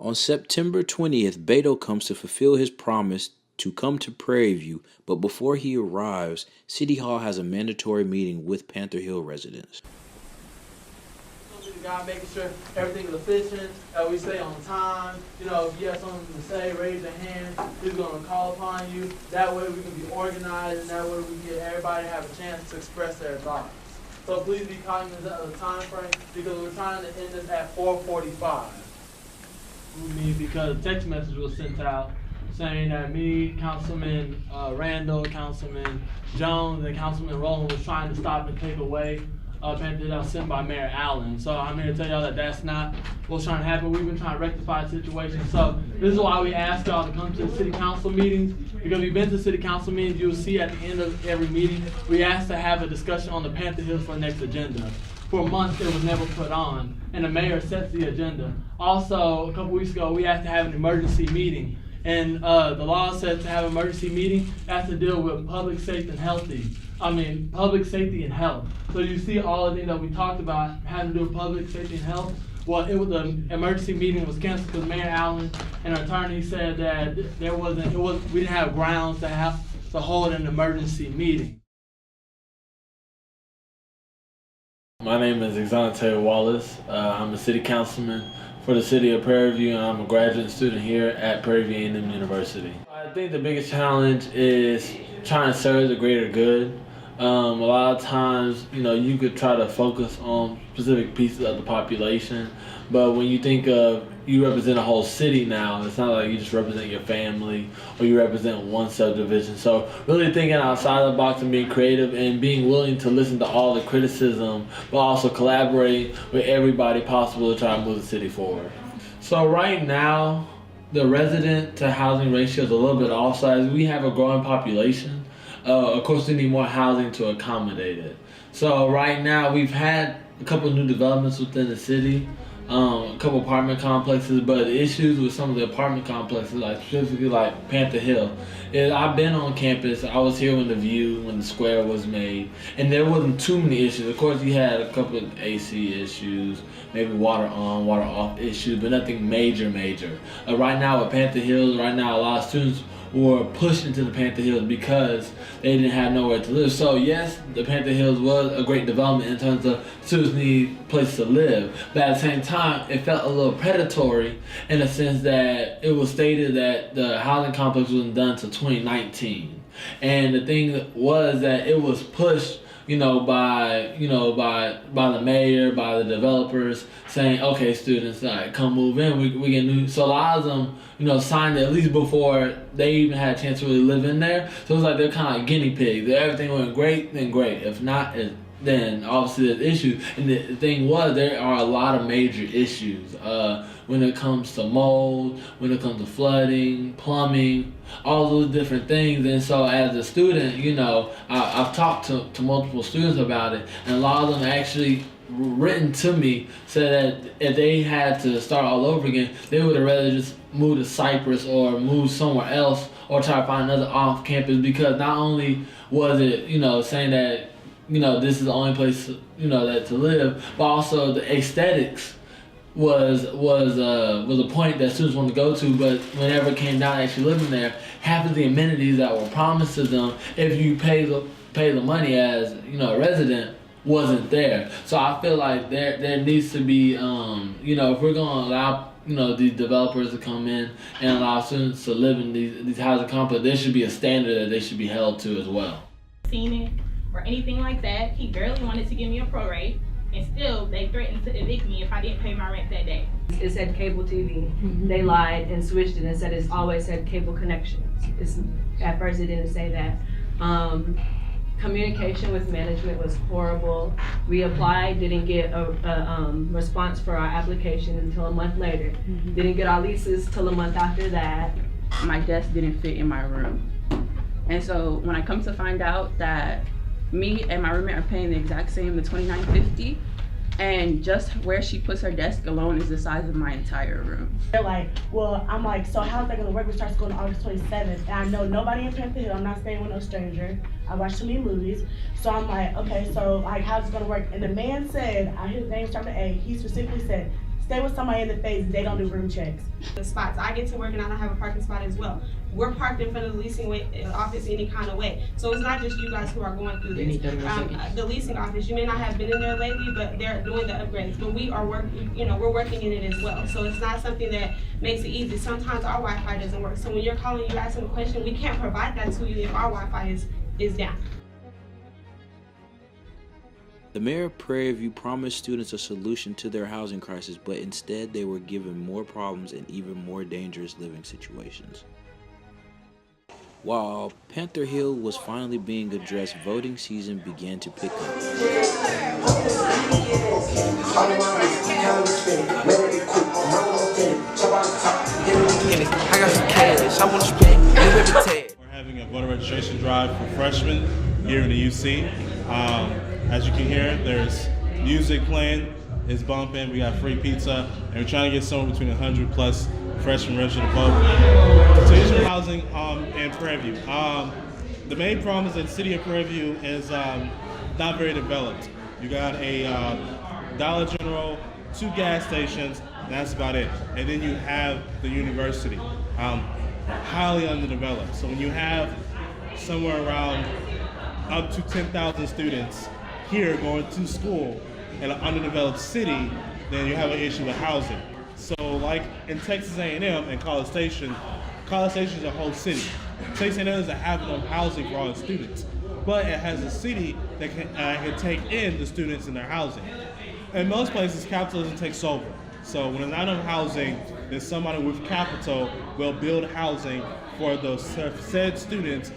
On September 20th, Beto comes to fulfill his promise to come to Prairie View, but before he arrives, City Hall has a mandatory meeting with Panther Hill residents. Making sure everything is efficient, that we stay on time. You know, if you have something to say, raise your hand. He's going to call upon you. That way we can be organized, and that way we can get everybody to have a chance to express their thoughts. So please be cognizant of the time frame, because we're trying to end this at 4:45. Because a text message was sent out saying that me, Councilman Randall, Councilman Jones, and Councilman Rowland was trying to stop and take away Panther Hill sent by Mayor Allen. So I'm here to tell y'all that that's not what's trying to happen. We've been trying to rectify the situation. So this is why we ask y'all to come to the city council meetings, because we've been to city council meetings. You'll see at the end of every meeting, we ask to have a discussion on the Panther Hill for next agenda. For months, it was never put on, and the mayor sets the agenda. Also, a couple weeks ago, we asked to have an emergency meeting. And the law said to have an emergency meeting has to deal with public safety and public safety and health. So you see all the things that we talked about having to do with public safety and health. Well, the emergency meeting was canceled because Mayor Allen and our attorney said that we didn't have grounds to have to hold an emergency meeting. My name is Xiao Wallace. I'm a city councilman for the city of Prairie View, and I'm a graduate student here at Prairie View A&M University. I think the biggest challenge is trying to serve the greater good. A lot of times, you could try to focus on specific pieces of the population, but when you think of you represent a whole city now, it's not like you just represent your family or you represent one subdivision. So really thinking outside the box and being creative and being willing to listen to all the criticism, but also collaborating with everybody possible to try to move the city forward. So right now, the resident to housing ratio is a little bit offside. We have a growing population. Of course, we need more housing to accommodate it. So right now, we've had a couple of new developments within the city, a couple apartment complexes, but the issues with some of the apartment complexes, like specifically like Panther Hill, is I've been on campus. I was here when the square was made, and there wasn't too many issues. Of course, you had a couple of AC issues, maybe water on, water off issues, but nothing major. Right now with Panther Hills, a lot of students were pushed into the Panther Hills because they didn't have nowhere to live. So yes, the Panther Hills was a great development in terms of students need places to live, but at the same time, it felt a little predatory in the sense that it was stated that the housing complex wasn't done until 2019. And the thing was that it was pushed by the mayor, by the developers, saying, okay, students, come move in. We get new. So a lot of them, signed at least before they even had a chance to really live in there. So it's like they're kind of like guinea pigs. If everything went great, then great. If not, then obviously there's issues. And the thing was, there are a lot of major issues when it comes to mold, when it comes to flooding, plumbing, all those different things. And so as a student, I've talked to multiple students about it, and a lot of them actually written to me said that if they had to start all over again, they would have rather just move to Cypress or move somewhere else or try to find another off campus, because not only was it, saying that this is the only place, that to live, but also the aesthetics was a point that students wanted to go to, but whenever it came down to actually living there, half of the amenities that were promised to them, if you pay the money as a resident, wasn't there. So I feel like there needs to be, if we're gonna allow these developers to come in and allow students to live in these housing complexes, there should be a standard that they should be held to as well. Seen it or anything like that. He barely wanted to give me a prorate, and still they threatened to evict me if I didn't pay my rent that day. It said cable TV. Mm-hmm. They lied and switched it and said it's always said cable connections. At first it didn't say that. Communication with management was horrible. We applied, didn't get a response for our application until a month later. Mm-hmm. Didn't get our leases till a month after that. My desk didn't fit in my room. And so when I come to find out that me and my roommate are paying the exact same, the $29.50, and just where she puts her desk alone is the size of my entire room. They're like, well, I'm like, so how's that gonna work? We start school on August 27th, and I know nobody in Panther Hill. I'm not staying with no stranger. I watch too many movies. So I'm like, okay, so like, how's it gonna work? And the man said, his name started with A, he specifically said, stay with somebody in the phase, they don't do room checks. The spots. I get to work and I don't have a parking spot as well. We're parked in front of the leasing office any kind of way. So it's not just you guys who are going through this. The leasing office, you may not have been in there lately, but they're doing the upgrades. But we are working, we're working in it as well. So it's not something that makes it easy. Sometimes our Wi-Fi doesn't work. So when you're calling, you asking a question, we can't provide that to you if our Wi-Fi is down. The mayor of Prairie View promised students a solution to their housing crisis, but instead they were given more problems and even more dangerous living situations. While Panther Hill was finally being addressed, voting season began to pick up. We're having a voter registration drive for freshmen here in the UC. As you can hear, there's music playing, it's bumping, we got free pizza, and we're trying to get somewhere between 100 plus freshmen registered to vote. Situation housing in Prairie View. The main problem is that the city of Prairie View is not very developed. You got a Dollar General, 2 gas stations, and that's about it. And then you have the university, highly underdeveloped. So when you have somewhere around up to 10,000 students here going to school in an underdeveloped city, then you have an issue with housing. So like in Texas A&M and College Station is a whole city. Texas A&M doesn't have enough housing for all the students, but it has a city that can take in the students in their housing. In most places, capitalism takes over. So when there's not enough housing, then somebody with capital will build housing for those said students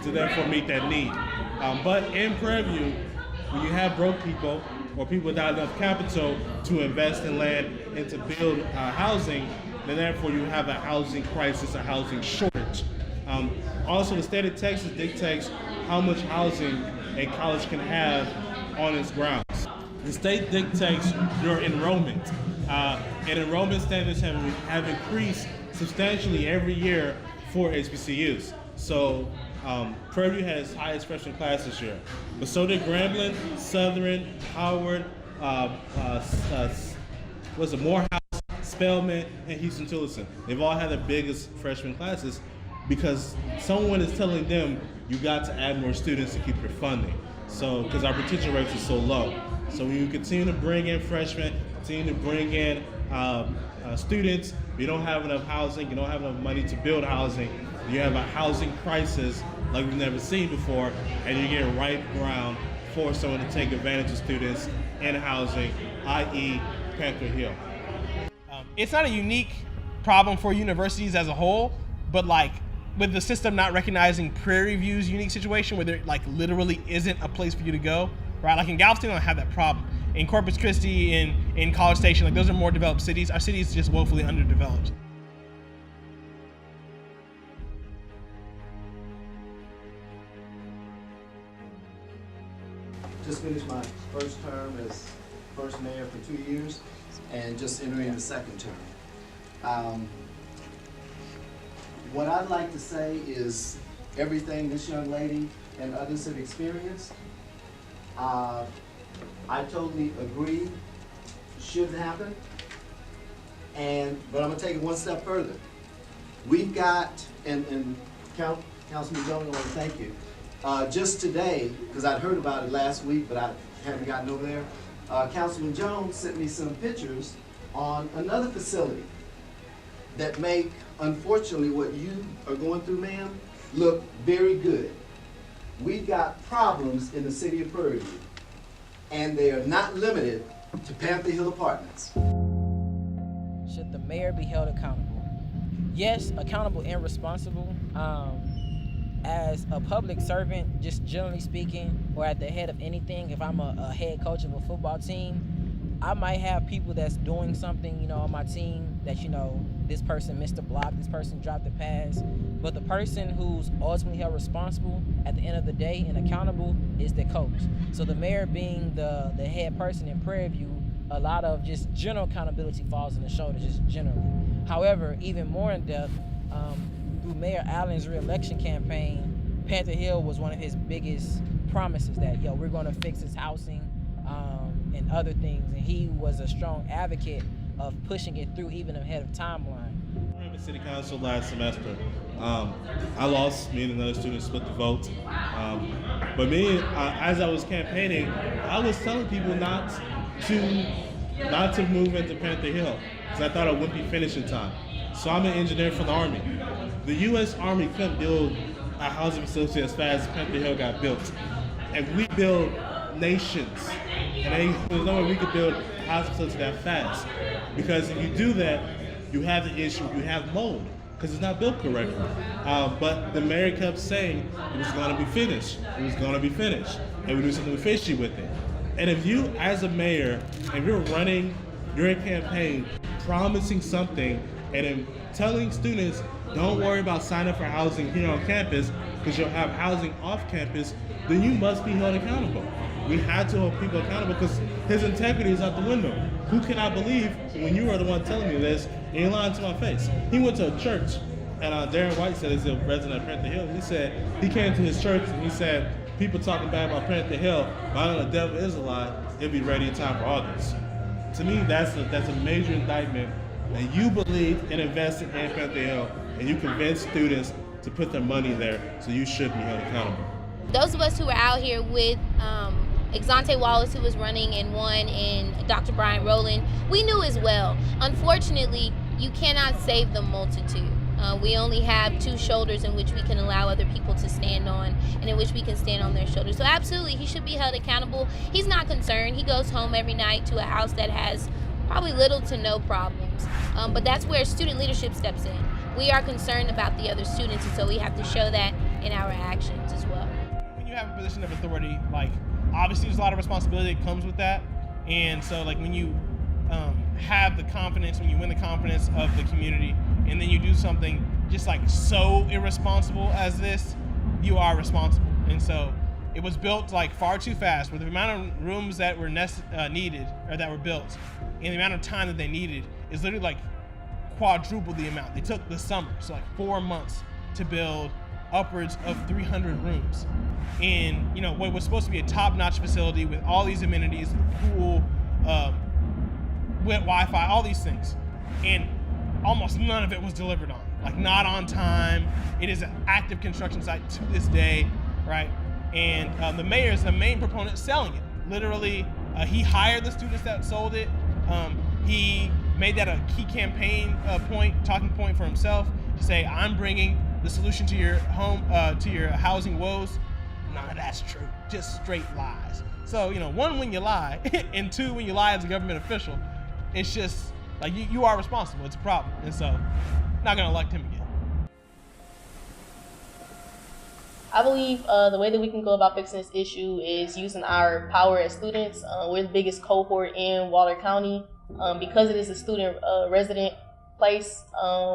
to therefore meet that need. But in Prairie View, when you have broke people or people without enough capital to invest in land and to build housing, then therefore you have a housing crisis, a housing shortage. Also, the state of Texas dictates how much housing a college can have on its grounds. The state dictates your enrollment. And enrollment standards have increased substantially every year for HBCUs. So Prairie View had its highest freshman class this year, but so did Grambling, Southern, Howard, Morehouse, Spelman, and Houston-Tillotson. They've all had the biggest freshman classes because someone is telling them you got to add more students to keep your funding. So, because our retention rates are so low. So when you continue to bring in freshmen, continue to bring in students, you don't have enough housing, you don't have enough money to build housing, you have a housing crisis like we've never seen before, and you get ripe ground for someone to take advantage of students in housing, i.e. Panther Hill. It's not a unique problem for universities as a whole, but like with the system not recognizing Prairie View's unique situation where there like literally isn't a place for you to go, right? Like in Galveston, we don't have that problem. In Corpus Christi, in College Station, like those are more developed cities. Our city is just woefully underdeveloped. Just finished my first term as first mayor for 2 years and just entering the second term. What I'd like to say is everything this young lady and others have experienced, I totally agree should happen, but I'm gonna take it one step further. We've got, and Councilman Jones, I want to thank you. Just today, because I'd heard about it last week, but I haven't gotten over there, Councilman Jones sent me some pictures on another facility that make, unfortunately, what you are going through, ma'am, look very good. We've got problems in the city of Prairie View, and they are not limited to Panther Hill Apartments. Should the mayor be held accountable? Yes, accountable and responsible. As a public servant, just generally speaking, or at the head of anything, if I'm a head coach of a football team, I might have people that's doing something, on my team that, this person missed a block, this person dropped a pass. But the person who's ultimately held responsible at the end of the day and accountable is the coach. So the mayor being the head person in Prairie View, a lot of just general accountability falls on the shoulders, just generally. However, even more in depth, through Mayor Allen's re-election campaign, Panther Hill was one of his biggest promises that, we're gonna fix his housing and other things. And he was a strong advocate of pushing it through even ahead of timeline. I remember City Council last semester. I lost, me and another student split the vote. But me, as I was campaigning, I was telling people not to move into Panther Hill because I thought I wouldn't be finished in time. So I'm an engineer for the Army. The U.S. Army couldn't build a housing facility as fast as Panther Hill got built. And we build nations. And there's no way we could build a housing facility that fast. Because if you do that, you have the issue, you have mold, because it's not built correctly. But the mayor kept saying it was going to be finished. It was going to be finished. And we do something fishy with it. And if you, as a mayor, if you're running your campaign, promising something, and then telling students, don't worry about signing up for housing here on campus, because you'll have housing off campus, then you must be held accountable. We had to hold people accountable because his integrity is out the window. Who can I believe when you are the one telling me this and you're lying to my face? He went to a church, and Darren White said, he's a resident of Panther Hill. He said he came to his church and he said, people talking bad about Panther Hill, but I know the devil is a lie. It'll be ready in time for August. To me, that's a major indictment. And you believe and invested in Panther Hill, and you convinced students to put their money there, so you should be held accountable. Those of us who were out here with Xiao Wallace, who was running, and won, and Dr. Brian Rowland, we knew as well. Unfortunately, you cannot save the multitude. We only have two shoulders in which we can allow other people to stand on, and in which we can stand on their shoulders. So absolutely, he should be held accountable. He's not concerned. He goes home every night to a house that has probably little to no problems. But that's where student leadership steps in. We are concerned about the other students, and so we have to show that in our actions as well. When you have a position of authority, like, obviously there's a lot of responsibility that comes with that. And so, like, when you have the confidence, when you win the confidence of the community, and then you do something just like so irresponsible as this, you are responsible. And so it was built like far too fast, with the amount of rooms that were needed, or that were built, and the amount of time that they needed is literally like quadruple the amount. They took the summer, so like 4 months, to build upwards of 300 rooms. And you know, what was supposed to be a top-notch facility with all these amenities, pool, wet Wi-Fi, all these things. And almost none of it was delivered on, like not on time. It is an active construction site to this day, right? And the mayor is the main proponent selling it. Literally, he hired the students that sold it. He made that a key campaign talking point for himself, to say, I'm bringing the solution to your to your housing woes. None of that's true, just straight lies. So, you know, one, when you lie, and two, when you lie as a government official, it's just, like, you are responsible, it's a problem. And so, not gonna elect him again. I believe the way that we can go about fixing this issue is using our power as students. We're the biggest cohort in Waller County. Because it is a student resident place,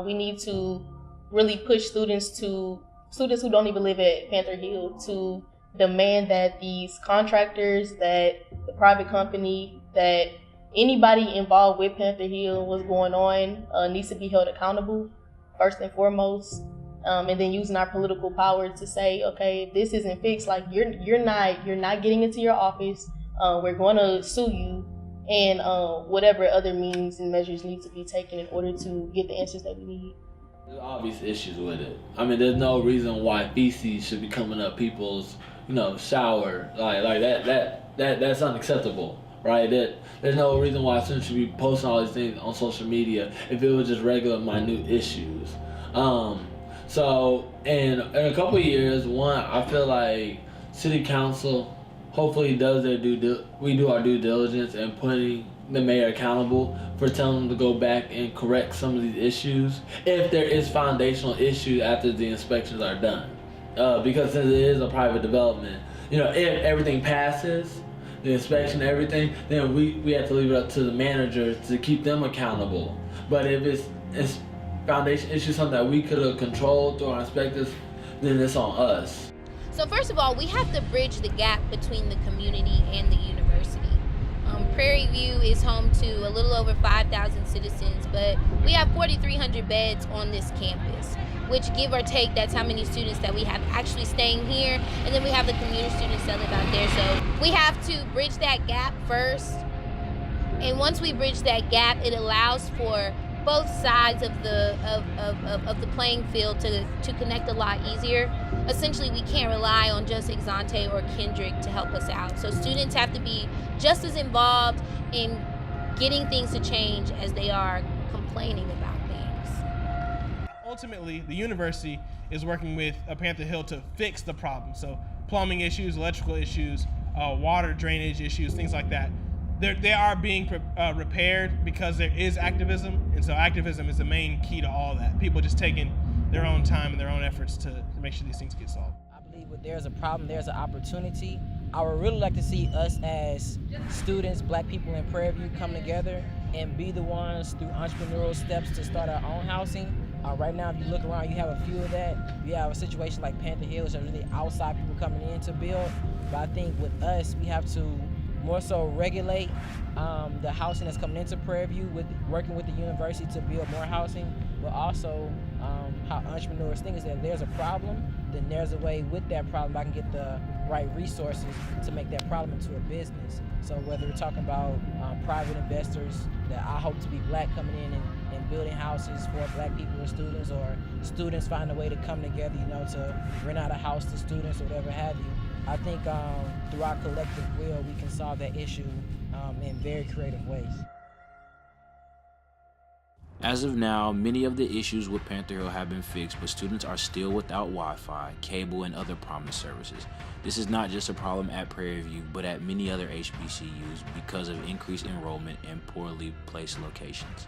we need to really push students who don't even live at Panther Hill to demand that these contractors, that the private company, that anybody involved with Panther Hill, what's going on, needs to be held accountable, first and foremost. And then using our political power to say, okay, if this isn't fixed, like you're not getting into your office, we're going to sue you, and whatever other means and measures need to be taken in order to get the answers that we need. There's obvious issues with it. I mean, there's no reason why feces should be coming up people's, shower, like that's unacceptable, right? There's no reason why students should be posting all these things on social media if it was just regular minute issues. So in a couple of years, I feel like City Council hopefully does we do our due diligence and putting the mayor accountable for telling them to go back and correct some of these issues if there is foundational issue after the inspections are done. Because since it is a private development, if everything passes, the inspection, everything, then we have to leave it up to the manager to keep them accountable. But if it's foundation issue, something that we could have controlled through our inspectors, then it's on us. So first of all, we have to bridge the gap between the community and the university. Prairie View is home to a little over 5,000 citizens, but we have 4,300 beds on this campus, which, give or take, that's how many students that we have actually staying here, and then we have the commuter students that live out there. So we have to bridge that gap first, And once we bridge that gap, it allows for both sides of the playing field to connect a lot easier. Essentially, we can't rely on just Exante or Kendrick to help us out. So students have to be just as involved in getting things to change as they are complaining about things. Ultimately, the university is working with Panther Hill to fix the problem. So plumbing issues, electrical issues, water drainage issues, things like that. They are being repaired because there is activism, and so activism is the main key to all that. People just taking their own time and their own efforts to make sure these things get solved. I believe when there's a problem, there's an opportunity. I would really like to see us as students, black people in Prairie View, come together and be the ones through entrepreneurial steps to start our own housing. Right now, if you look around, you have a few of that. You have a situation like Panther Hill, which are really outside people coming in to build. But I think with us, we have to more so regulate the housing that's coming into Prairie View, with working with the university to build more housing, but also how entrepreneurs think is that if there's a problem, then there's a way with that problem I can get the right resources to make that problem into a business. So whether we're talking about private investors that I hope to be black coming in and building houses for black people and students, or students find a way to come together, to rent out a house to students or whatever have you. I think through our collective will, we can solve that issue in very creative ways. As of now, many of the issues with Panther Hill have been fixed, but students are still without Wi-Fi, cable, and other promised services. This is not just a problem at Prairie View, but at many other HBCUs because of increased enrollment and poorly placed locations.